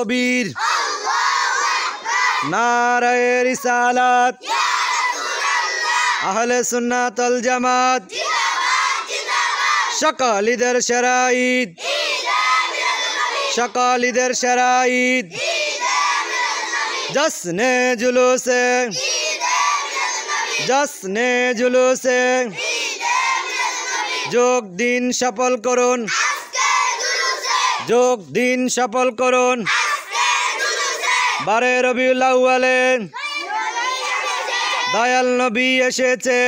তকবীর নারায়ে রিসালাত আহলে সুন্নাত ওয়াল জামাত সকল ঈদের শরাঈদ সকল ঈদের শরাঈদ জশ্নে জুলুসে যোগ দিন সফল করুন যোগ দিন সফল করুন 12 রবিউল আউয়ালে দয়াল নবী এসেছে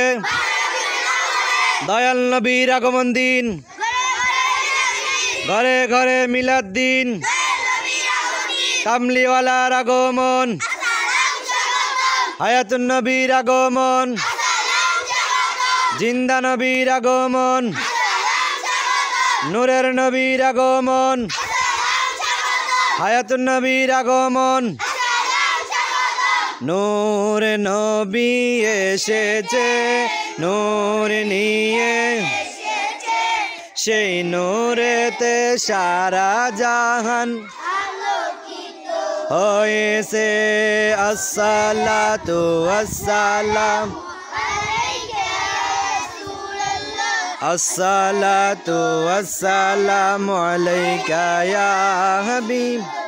দয়াল নবীর আগমন দিন ঘরে ঘরে মিলাদ দিন কামলিওয়ালার আগমন হায়াতুন নবীর আগমন জিন্দা নবীর আগমন নূরের নবীর আগমন হায়াতুন নবীর আগমন নূরে নবী এসেছে নূর নিয়ে সেই নূরেতে সারা জাহান হয়েছে আসসালাতু ওয়াসসালাম আসসালাতু ওয়াসসালামু আলাইকা ইয়া হাবিব